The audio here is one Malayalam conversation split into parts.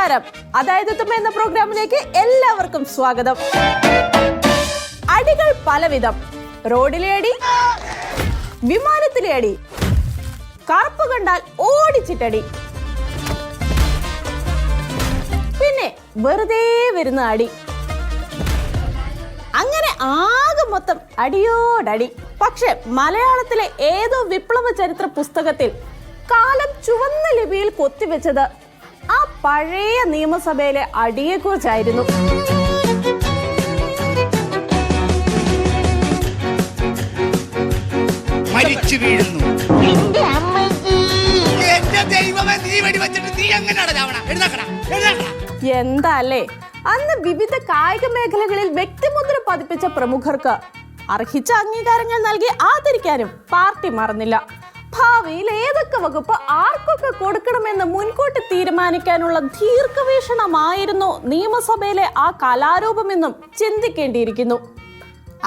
നമസ്കാരം. അതായത് എന്ന പ്രോഗ്രാമിലേക്ക് എല്ലാവർക്കും സ്വാഗതം. അടികൾ പലവിധം. റോഡിലെ അടി, വിമാനത്തിലെ അടി, കറുപ്പ് കണ്ടാൽ ഓടിച്ചിട്ടടി, പിന്നെ വെറുതെ വരുന്ന അടി. അങ്ങനെ ആകെ മൊത്തം അടിയോടടി. പക്ഷെ മലയാളത്തിലെ ഏതോ വിപ്ലവ ചരിത്ര പുസ്തകത്തിൽ കാലം ചുവന്ന ലിപിയിൽ കൊത്തിവെച്ചത് ആ പഴയ നിയമസഭയിലെ അടിയെ കുറിച്ചായിരുന്നു. എന്താ അല്ലേ, അന്ന് വിവിധ കായിക മേഖലകളിൽ വ്യക്തിമുദ്ര പതിപ്പിച്ച പ്രമുഖർക്ക് അർഹിച്ച അംഗീകാരങ്ങൾ നൽകി ആദരിക്കാനും പാർട്ടി മറന്നില്ല. ഭാവിയിൽ ഏതൊക്കെ വകുപ്പ് ആർക്കൊക്കെ കൊടുക്കണമെന്ന് മുൻകൂട്ടി തീരുമാനിക്കാനുള്ള ദീർഘവീക്ഷണമായിരുന്നു നിയമസഭയിലെ ആ കലാരൂപമെന്നും ചിന്തിക്കേണ്ടിയിരിക്കുന്നു.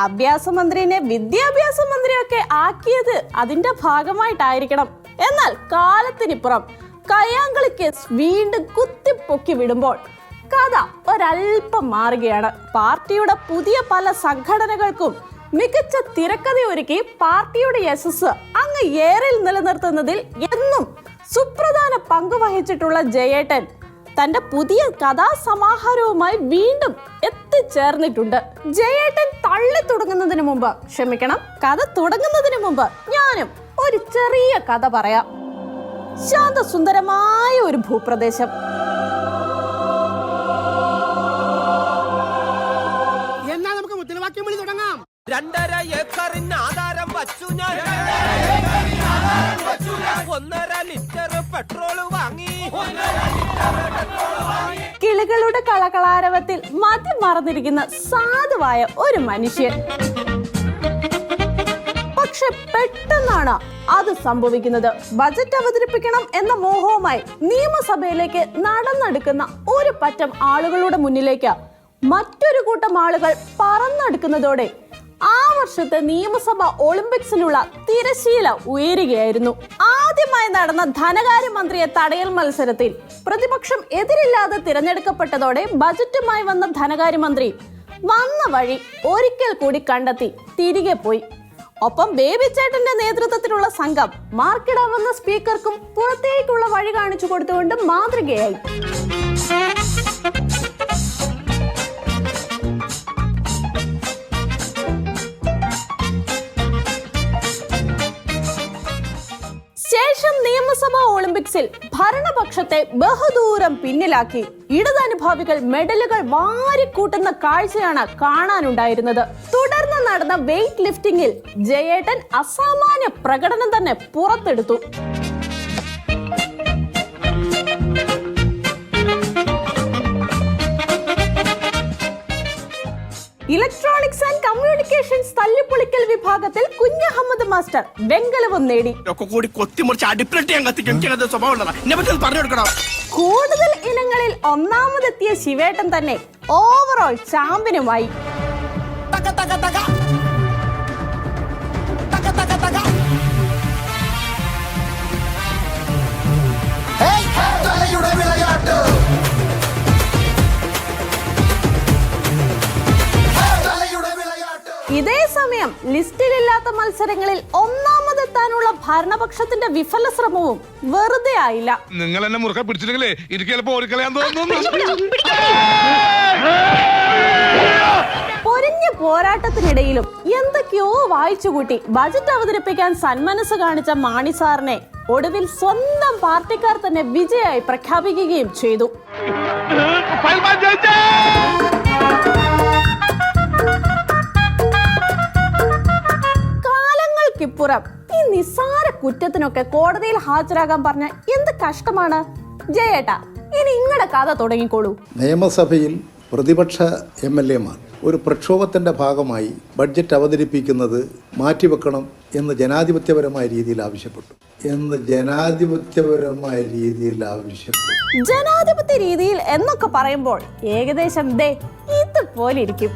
അഭ്യാസ മന്ത്രിനെ വിദ്യാഭ്യാസ മന്ത്രിയൊക്കെ ആക്കിയത് അതിന്റെ ഭാഗമായിട്ടായിരിക്കണം. എന്നാൽ കാലത്തിനിപ്പുറം കയ്യാങ്കളി കേസ് വീണ്ടും കുത്തിപ്പൊക്കി വിടുമ്പോൾ കഥ ഒരൽപ്പം മാറുകയാണ്. പാർട്ടിയുടെ പുതിയ പല സംഘടനകൾക്കും മികച്ച തിരക്കഥയൊരുക്കി പാർട്ടിയുടെ യശസ് അങ്ങ് ഏറിൽ നിലനിർത്തുന്നതിൽ എന്നും സുപ്രധാന പങ്ക് വഹിച്ചിട്ടുള്ള ജയേട്ടൻ തന്റെ പുതിയ കഥാസമാഹാരവുമായി വീണ്ടും എത്തിച്ചേർന്നിട്ടുണ്ട്. ജയേട്ടൻ തള്ളി തുടങ്ങുന്നതിന് മുമ്പ്, കഥ തുടങ്ങുന്നതിന് മുമ്പ് ഞാനും ഒരു ചെറിയ കഥ പറയാം. ശാന്തസുന്ദരമായ ഒരു ഭൂപ്രദേശം. എന്നാ നമുക്ക് മുദ്രാവാക്യം വിളി തുടങ്ങാം. 2.5 ഏക്കറിന് ആധാരം വച്ചു ഞാൻ, 1.5 ലിറ്റർ പെട്രോൾ വാങ്ങി. കിളികളുടെ കളകളാരവത്തിൽ മതി മറന്നിരിക്കുന്ന സാധുവായ ഒരു മനുഷ്യൻ. പക്ഷെ പെട്ടെന്നാണ് അത് സംഭവിക്കുന്നത്. ബജറ്റ് അവതരിപ്പിക്കണം എന്ന മോഹവുമായി നിയമസഭയിലേക്ക് നടന്നെടുക്കുന്ന ഒരു പറ്റം ആളുകളുടെ മുന്നിലേക്ക് മറ്റൊരു കൂട്ടം ആളുകൾ പറന്നെടുക്കുന്നതോടെ ആ വർഷത്തെ നിയമസഭ ഒളിമ്പിക്സിനുള്ള തിരശീല ഉയരുകയായിരുന്നു. ആദ്യമായി നടന്ന ധനകാര്യമന്ത്രിയെ തടയൽ മത്സരത്തിൽ പ്രതിപക്ഷം എതിരില്ലാതെ തിരഞ്ഞെടുക്കപ്പെട്ടതോടെ ബജറ്റുമായി വന്ന ധനകാര്യമന്ത്രി വന്ന വഴി ഒരിക്കൽ കൂടി കണ്ടെത്തി തിരികെ പോയി. ഒപ്പം ബേബി ചേട്ടന്റെ നേതൃത്വത്തിലുള്ള സംഘം മാർക്കിടാവുന്ന സ്പീക്കർക്കും പുറത്തേക്കുള്ള വഴി കാണിച്ചു കൊടുത്തുകൊണ്ട് മാതൃകയായി. ശേഷം നിയമസഭാ ഒളിമ്പിക്സിൽ ഭരണപക്ഷത്തെ ബഹുദൂരം പിന്നിലാക്കി ഇടതനുഭാവികൾ മെഡലുകൾ വാരിക്കൂട്ടുന്ന കാഴ്ചയാണ് കാണാനുണ്ടായിരുന്നത്. തുടർന്ന് നടന്ന വെയ്റ്റ് ലിഫ്റ്റിംഗിൽ ജയേട്ടൻ അസാമാന്യ പ്രകടനം തന്നെ പുറത്തെടുത്തു. ഇലക്ട്രോണിക്സ് ആൻഡ് കമ്മ്യൂണിക്കേഷൻസ് തല്ലിപ്പൊളിക്കൽ വിഭാഗത്തിൽ കുഞ്ഞഹമ്മദ് മാസ്റ്റർ വെങ്കലവും നേടി. കൂടുതൽ ഇനങ്ങളിൽ ഒന്നാമതെത്തിയ ശിവേട്ടൻ തന്നെ ഓവറോൾ ചാമ്പ്യനുമായി. ഇതേ സമയം ലിസ്റ്റിലില്ലാത്ത മത്സരങ്ങളിൽ ഒന്നാമതെത്താനുള്ള ഭരണപക്ഷത്തിന്റെ വിഫല ശ്രമവും വെറുതെ ആയില്ല. നിങ്ങൾ എന്നെ മുറുകെ പിടിച്ചില്ലെങ്കിലേ എനിക്ക് ചിലപ്പോ ഓടിക്കളയാൻ തോന്നുന്നു. പൊരിഞ്ഞ പോരാട്ടത്തിനിടയിലും എന്തൊക്കെയോ വായിച്ചുകൂട്ടി ബജറ്റ് അവതരിപ്പിക്കാൻ സന്മനസ് കാണിച്ച മാണി സാറിനെ ഒടുവിൽ സ്വന്തം പാർട്ടിക്കാർ തന്നെ വിജയായി പ്രഖ്യാപിക്കുകയും ചെയ്തു. കാലങ്ങൾക്കിപ്പുറം ഈ നിസ്സാര കുറ്റത്തിനൊക്കെ കോടതിയിൽ ഹാജരാകാൻ പറഞ്ഞ എന്ത് കഷ്ടമാണ്. ജയേട്ടാ, ഇനി നിങ്ങളുടെ കഥ തുടങ്ങിക്കോളൂ. നിയമസഭയിൽ പ്രതിപക്ഷ MLA-മാർ ഒരു പ്രക്ഷോഭത്തിൻ്റെ ഭാഗമായി ബഡ്ജറ്റ് അവതരിപ്പിക്കുന്നത് മാറ്റിവെക്കണം എന്ന് ജനാധിപത്യപരമായ രീതിയിൽ ആവശ്യപ്പെട്ടു. ജനാധിപത്യ രീതിയിൽ എന്നൊക്കെ പറയുമ്പോൾ ഏകദേശം ഇതുപോലെ ഇരിക്കും.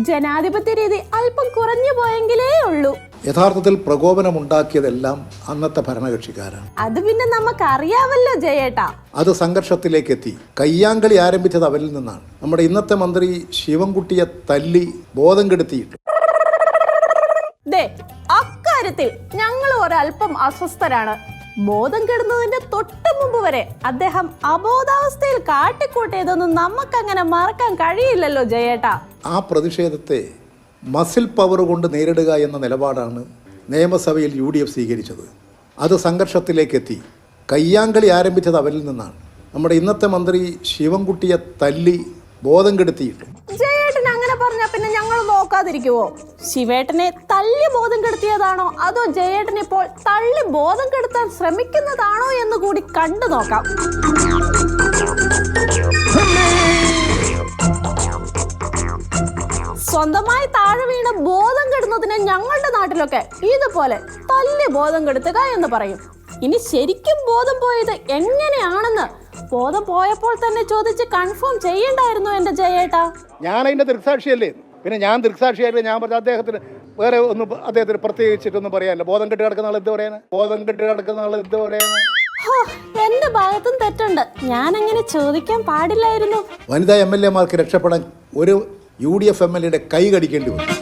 ജനാധിപത്യ രീതി അല്പം കുറഞ്ഞു പോയെങ്കിലേ ഉള്ളൂ. യഥാർത്ഥത്തിൽ പ്രകോപനമുണ്ടാക്കിയതെല്ലാം അന്നത്തെ ഭരണകക്ഷിക്കാരാണ്. അത് പിന്നെ നമുക്ക് അറിയാമല്ലോ ജയേട്ടാ. അത് സംഘർഷത്തിലേക്ക് എത്തി. കയ്യാങ്കളി ആരംഭിച്ചത് അവരിൽ നിന്നാണ്. നമ്മുടെ ഇന്നത്തെ മന്ത്രി ശിവൻകുട്ടിയെ തല്ലി ബോധം കെടുത്തിയിട്ടു. അക്കാര്യത്തിൽ ഞങ്ങൾ ഒരല്പം അസ്വസ്ഥരാണ്. ബോധം കെടുന്നതിന്റെ തൊട്ട് മുമ്പ് വരെ അദ്ദേഹം അബോധാവസ്ഥയിൽ കാട്ടിക്കൂട്ടിയതൊന്നും നമുക്കങ്ങനെ മറക്കാൻ കഴിയില്ലല്ലോ ജയേട്ടാ. ആ പ്രതിഷേധത്തെ മസിൽ പവർ കൊണ്ട് നേരിടുക എന്ന നിലപാടാണ് നിയമസഭയിൽ UDF സ്വീകരിച്ചത്. അത് സംഘർഷത്തിലേക്കെത്തി. കയ്യാങ്കളി ആരംഭിച്ചത് അവരിൽ നിന്നാണ്. നമ്മുടെ ഇന്നത്തെ മന്ത്രി ശിവൻകുട്ടിയെ തല്ലി ബോധം കെടുത്തിയിട്ടു. ജയേട്ടൻ അങ്ങനെ പറഞ്ഞാ പിന്നെ ഞങ്ങൾ നോക്കാതിരിക്കുവോ? ശിവേട്ടനെ തല്ലി ബോധം കെടുത്തിയതാണോ അതോ ജയേട്ടൻ ഇപ്പോൾ തള്ളി ബോധം കെടുത്താൻ ശ്രമിക്കുന്നതാണോ എന്ന് കൂടി കണ്ടു നോക്കാം. സ്വന്തമായി താഴെ വീണ് ബോധം കെടുന്നതിന് ഞങ്ങളുടെ നാട്ടിലൊക്കെ ഇതുപോലെ തല്ലി ബോധം കെടുത്തുക എന്ന് പറയും. ഇനി ശരിക്കും ബോധം പോയത് എങ്ങനെയാണെന്ന് ബോധം പോയപ്പോൾ തന്നെ ചോദിച്ച് കൺഫേം ചെയ്യണ്ടായിരുന്നു എന്റെ ജയേട്ടാ. ഞാൻ അതിന്റെ ദൃക്സാക്ഷിയല്ലേ. പിന്നെ ഞാൻ ദൃക്സാക്ഷിയായിട്ട് ഞാൻ പറഞ്ഞ അദ്ദേഹത്തിന് വേറെ ഒന്നും അദ്ദേഹത്തിന് പ്രത്യേകിച്ചിട്ടൊന്നും പറയാനില്ല. ബോധം കെട്ടി കിടക്കുന്ന ആൾ എന്ത് പറയാന്? ബോധം കെട്ടി കിടക്കുന്ന ആൾ എന്ത് പറയാന്? എന്റെ ഭാഗത്തും തെറ്റുണ്ട്. ഞാൻ അങ്ങനെ ചോദിക്കാൻ പാടില്ലായിരുന്നു. വനിതാ MLA-മാർക്ക് രക്ഷപ്പെടാൻ ഒരു UDF MLA-യുടെ കൈ കടിക്കേണ്ടി വന്നു.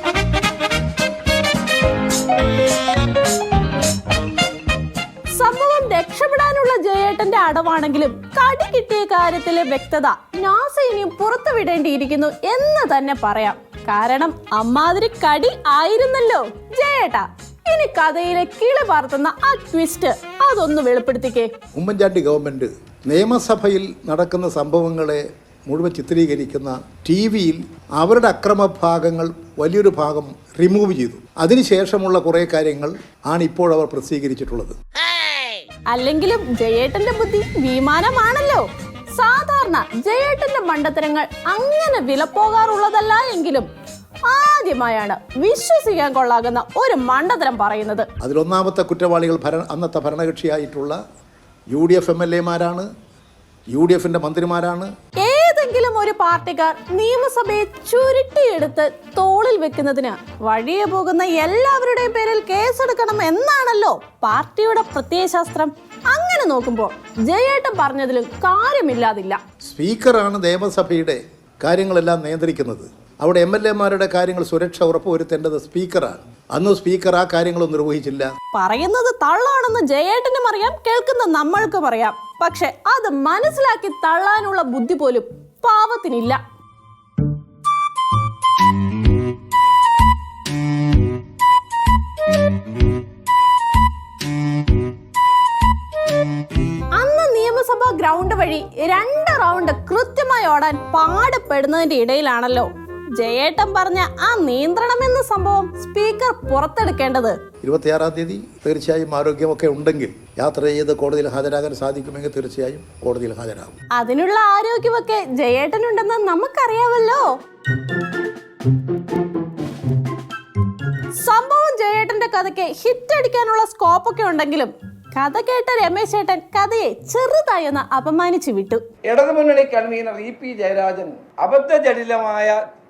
സംഭവം രക്ഷപ്പെടാനുള്ള ജയേട്ടന്റെ അടവാണെങ്കിലും കടി കിട്ടിയ കാര്യത്തിലെ വ്യക്തത നാസ ഇനിയും പുറത്തുവിടേണ്ടിയിരിക്കുന്നു എന്ന് തന്നെ പറയാം. കാരണം അമ്മാതിരി കടി ആയിരുന്നല്ലോ ജയേട്ടാ. ഇനി കഥയിലെ കിളി പാർത്തുന്ന ആ ട്വിസ്റ്റ് അതൊന്ന് വെളിപ്പെടുത്തിക്കേ. ഉമ്മൻചാണ്ടി ഗവൺമെന്റ് നിയമസഭയിൽ നടക്കുന്ന സംഭവങ്ങളെ മുഴുവൻ ചിത്രീകരിക്കുന്ന TV-യിൽ അവരുടെ അക്രമഭാഗങ്ങൾ വലിയൊരു ഭാഗം റിമൂവ് ചെയ്തു. അതിനുശേഷമുള്ള കുറെ കാര്യങ്ങൾ ആണ് ഇപ്പോൾ അവർ പ്രസിദ്ധീകരിച്ചിട്ടുള്ളത്. അല്ലെങ്കിലും ജയേട്ടന്റെ ബുദ്ധി വിമാനമാണല്ലോ. സാധാരണ ജയേട്ടന്റെ മണ്ടത്തരങ്ങൾ അങ്ങനെ വിലപ്പോകാറുള്ളതല്ല എങ്കിലും ആദ്യമായാണ് വിശ്വസിക്കാൻ കൊള്ളാകുന്ന ഒരു മണ്ടത്തരം പറയുന്നത്. അതിലൊന്നാമത്തെ കുറ്റവാളികൾ അന്നത്തെ ഭരണകക്ഷിയായിട്ടുള്ള UDF MLA-മാരാണ്, UDF-ന്റെ മന്ത്രിമാരാണ്. ഏതെങ്കിലും ഒരു പാർട്ടിക്കാർ നിയമസഭയെ ചുരുട്ടിയെടുത്ത് തോളിൽ വെക്കുന്നതിന് വഴിയെ പോകുന്ന എല്ലാവരുടെയും പേരിൽ കേസെടുക്കണം എന്നാണല്ലോ പാർട്ടിയുടെ പ്രത്യയശാസ്ത്രം. അങ്ങനെ നോക്കുമ്പോൾ ജയേട്ടൻ പറഞ്ഞതിലും കാര്യമില്ലാതില്ല. സ്പീക്കറാണ് നിയമസഭയുടെ കാര്യങ്ങളെല്ലാം നിയന്ത്രിക്കുന്നത്. അവിടെ MLA-മാരുടെ കാര്യങ്ങൾ സുരക്ഷ ഉറപ്പുവരുത്തേണ്ടത് സ്പീക്കറാണ്. അന്ന് സ്പീക്കർ ആ കാര്യങ്ങളൊന്നും നിർവഹിച്ചില്ല. പറയുന്നത് തള്ളാണെന്ന് ജയേട്ടനും അറിയാം, കേൾക്കുന്ന നമ്മൾക്കും അറിയാം. പക്ഷെ അത് മനസ്സിലാക്കി തള്ളാനുള്ള ബുദ്ധി പോലും പാവത്തിനില്ല. അന്ന് നിയമസഭാ ഗ്രൗണ്ട് വഴി 2 റൗണ്ട് കൃത്യമായി ഓടാൻ പാടുപെടുന്നതിന്റെ ഇടയിലാണല്ലോ ജയേട്ടൻ പറഞ്ഞ ആ നിയന്ത്രണം എന്ന സംഭവം സ്പീക്കർ പുറത്തെടുക്കേണ്ടത്. 26-ാം തീയതി തീർച്ചയായും ആരോഗ്യമൊക്കെ ഉണ്ടെങ്കിൽ യാത്ര ചെയ്ത് കോടതിയിൽ ഹാജരാകാൻ സാധിക്കുമെങ്കിൽ തീർച്ചയായും കോടതിയിൽ ഹാജരാകും. അതിനുള്ള ആരോഗ്യമൊക്കെ ജയേട്ടനുണ്ടെന്ന് നമുക്കറിയാമല്ലോ. സംഭവം ജയേട്ടന്റെ കഥയ്ക്ക് ഹിറ്റ് അടിക്കാനുള്ള സ്കോപ്പൊക്കെ ഉണ്ടെങ്കിലും കഥ കേട്ട രമേശ് ചേട്ടൻ കഥയെ ചെറുതായി ഒന്ന് അപമാനിച്ചു വിട്ടു. ഇടതുമുന്നണി കൺവീനർ EP ജയരാജൻ അബദ്ധജടിലമായ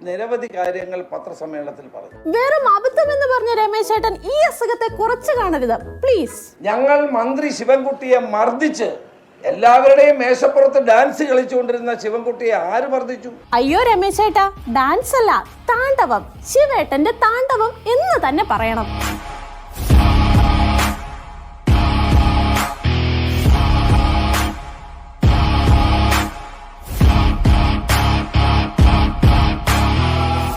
നിരവധി കാര്യങ്ങൾ പത്രസമ്മേളനത്തിൽ പറഞ്ഞു. വെറും അബദ്ധം എന്ന് പറഞ്ഞ രമേശ് ചേട്ടൻ ഈ അസുഖത്തെ കുറച്ച് കാണരുത് പ്ലീസ്. ഞങ്ങൾ മന്ത്രി ശിവൻകുട്ടിയെ മർദ്ദിച്ച് എല്ലാവരുടെയും മേശപ്പുറത്ത് ഡാൻസ് കളിച്ചുകൊണ്ടിരുന്ന ശിവൻകുട്ടിയെ ആര് മർദ്ദിച്ചു? അയ്യോ രമേശ് ചേട്ടാ, ഡാൻസ് അല്ല, താണ്ഡവം. ശിവേട്ടന്റെ താണ്ഡവം എന്ന് തന്നെ പറയണം.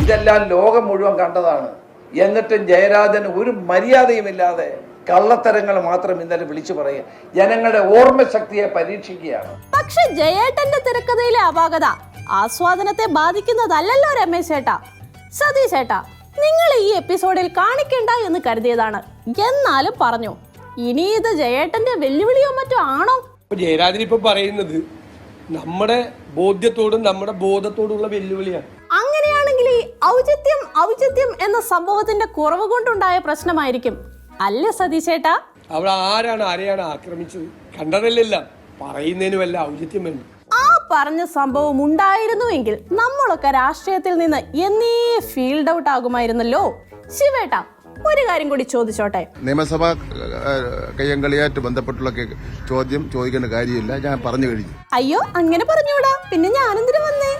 ഇതെല്ലാം ലോകം മുഴുവൻ കണ്ടതാണ്. എന്നിട്ടും ജയരാജൻ ഒരു മര്യാദയുമില്ലാതെ കള്ളത്തരങ്ങൾ മാത്രം ഇന്നലെ വിളിച്ചു പറയുക, ജനങ്ങളുടെ ഓർമ്മശക്തിയെ പരീക്ഷിക്കുകയാണ്. പക്ഷെ ജയേട്ടന്റെ തിരക്കഥയിലെ അപാകത ആസ്വാദനത്തെ ബാധിക്കുന്നതല്ലല്ലോ രമേശ് ചേട്ടാ. സതീഷ് ചേട്ടാ, നിങ്ങൾ ഈ എപ്പിസോഡിൽ കാണിക്കേണ്ട എന്ന് കരുതിയതാണ്, എന്നാലും പറഞ്ഞു. ഇനി ഇത് ജയേട്ടന്റെ വെല്ലുവിളിയോ മറ്റോ ആണോ? ജയരാജൻ ഇപ്പൊ പറയുന്നത് നമ്മുടെ ബോധ്യത്തോടും നമ്മുടെ ബോധത്തോടുള്ള വെല്ലുവിളിയാണ്. അങ്ങനെയാണെങ്കിൽ ഈ ഔചിത്യം എന്ന സംഭവത്തിന്റെ കുറവ് കൊണ്ടുണ്ടായ പ്രശ്നമായിരിക്കും അല്ല സതീഷ് ചേട്ടാ? അവിടെ ആരെയാണ് ആക്രമിച്ചത് കണ്ടതല്ല, പറയുന്നതിന് വല്ല ഔചിത്യം വേണം. ആ പറഞ്ഞ സംഭവം ഉണ്ടായിരുന്നുവെങ്കിൽ നമ്മളൊക്കെ രാഷ്ട്രീയത്തിൽ നിന്ന് എന്നേ ഫീൽഡ് ഔട്ട് ആകുമായിരുന്നല്ലോ. ശിവേട്ട, ഒരു കാര്യം കൂടി ചോദിച്ചോട്ടെ. നിയമസഭാ കയ്യങ്കളിയായിട്ട് ബന്ധപ്പെട്ടുള്ള ചോദ്യം ചോദിക്കേണ്ട കാര്യമില്ല, ഞാൻ പറഞ്ഞു കഴിഞ്ഞു. അയ്യോ, അങ്ങനെ പറഞ്ഞൂടാ. പിന്നെ ഞാനെന്തിനു വന്നേ?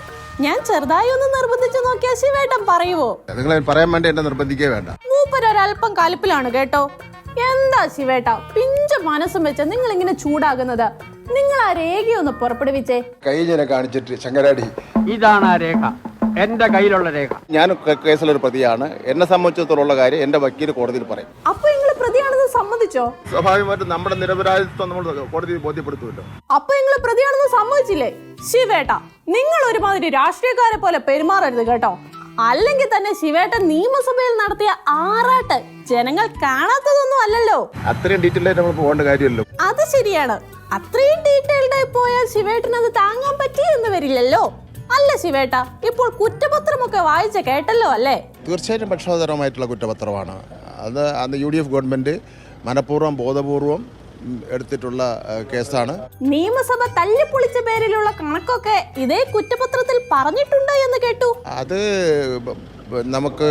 ഞാൻ ചെറുതായി ഒന്ന് നിർബന്ധിച്ചു നോക്കിയാ ശിവേട്ടൻ പറയുവോ? നിങ്ങൾ പറയാൻ വേണ്ടി എന്നെ നിർബന്ധിക്കേ വേണ്ട. മൂപ്പരൊരൽപ്പം കലിപ്പിലാണ് കേട്ടോ. എന്താ ശിവേട്ട പിഞ്ച മനസ്സും വെച്ച് നിങ്ങൾ ഇങ്ങനെ ചൂടാകുന്നത്? നിങ്ങൾ ആ രേഖയൊന്ന് പുറപ്പെടുവിച്ചേ. കൈ ഞാൻ കാണിച്ചിട്ട് ശങ്കരാടി, ഇതാണ് ആ രേഖ, എന്റെ കയ്യിലുള്ള രേഖ. ഞാൻ കേസിലൊരു പ്രതിയാണ്. എന്നെ സംബന്ധിച്ചിടത്തോളം കാര്യം എന്റെ വക്കീൽ കോടതിയിൽ പറയും. അപ്പൊ നിങ്ങൾ പ്രതിയാണെന്ന് സമ്മതിച്ചോ? സ്വാഭാവികമായിട്ടും നമ്മുടെ നിരപരാധിത്വം നമ്മൾ കോടതിയിൽ ബോധ്യപ്പെടുത്തുമല്ലോ. അപ്പൊ നിങ്ങൾ പ്രതിയാണെന്ന് സമ്മതിച്ചില്ലേ? ശിവേട്ട, നിങ്ങൾ ഒരുമാതിരി രാഷ്ട്രീയക്കാരെ പോലെ പെരുമാറരുത് കേട്ടോ. അല്ലെങ്കിൽ തന്നെ ശിവേട്ടൻ നിയമസഭയിൽ നടത്തിയ ആറാട്ട് ജനങ്ങൾ കാണാത്തതൊന്നും അല്ലല്ലോ. അത്രയും ഡീറ്റെയിൽ ആയിട്ട് നമ്മൾ പോകേണ്ട കാര്യമല്ലോ. അത് ശരിയാണ്. അത്രയും ഡീറ്റെയിൽഡ് ആയി പോയാൽ ശിവേട്ടൻ അത് താങ്ങാൻ പറ്റിയെന്ന് വരില്ലല്ലോ. അല്ല ശിവേട്ട, ഇപ്പോൾ കുറ്റപത്രമൊക്കെ വായിച്ച കേട്ടല്ലോ അല്ലേ? തീർച്ചയായിട്ടും പക്ഷപാതപരമായിട്ടുള്ള കുറ്റപത്രമാണ് അത്. അന്ന് UDF ഗവൺമെന്റ് മനഃപൂർവ്വം ബോധപൂർവം എടുത്തിട്ടുള്ള കേസാണ്. നിയമസഭ തല്ലിപ്പൊളിച്ച പേരിലുള്ള കണക്കൊക്കെ ഇതേ കുറ്റപത്രത്തിൽ പറഞ്ഞിട്ടുണ്ട് എന്ന് കേട്ടു. അത് നമുക്ക്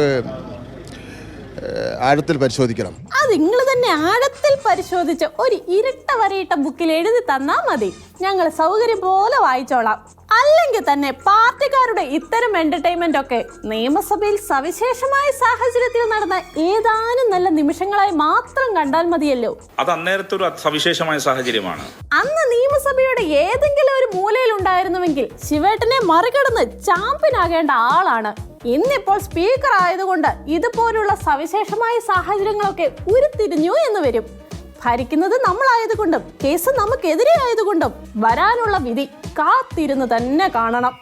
ആഴത്തിൽ പരിശോധിക്കണം. അത് നിങ്ങൾ തന്നെ ആഴത്തിൽ പരിശോധിച്ച് ഒരു ഇരട്ട വരയിട്ട ബുക്കിൽ എഴുതി തന്നാ മതി. ഞങ്ങൾ സൗകര്യം പോലെ വായിച്ചോളാം. അല്ലെങ്കിൽ തന്നെ പാർട്ടിക്കാരുടെ ഇത്തരം എന്റർടൈൻമെന്റ് ഒക്കെ നിയമസഭയിൽ സവിശേഷമായ സാഹചര്യത്തിൽ നടന്ന ഏതാനും നല്ല നിമിഷങ്ങളായി മാത്രം കണ്ടാൽ മതിയല്ലോ. അത് അന്നേരത്തെ ഒരു സവിശേഷമായ സാഹചര്യമാണ്. അന്ന് നിയമസഭയുടെ ഏതെങ്കിലും ഒരു മൂലയിൽ ഉണ്ടായിരുന്നുവെങ്കിൽ ശിവേട്ടനെ മറികടന്ന് ചാമ്പ്യനാകേണ്ട ആളാണ്. ഇന്നിപ്പോൾ സ്പീക്കർ ആയതുകൊണ്ട് ഇതുപോലുള്ള സവിശേഷമായ സാഹചര്യങ്ങളൊക്കെ ഉരുത്തിരിഞ്ഞു എന്ന് വരും. ഭരിക്കുന്നത് നമ്മളായതുകൊണ്ടും കേസ് നമുക്കെതിരെ ആയതുകൊണ്ടും വരാനുള്ള വിധി കാത്തിരുന്ന് തന്നെ കാണണം.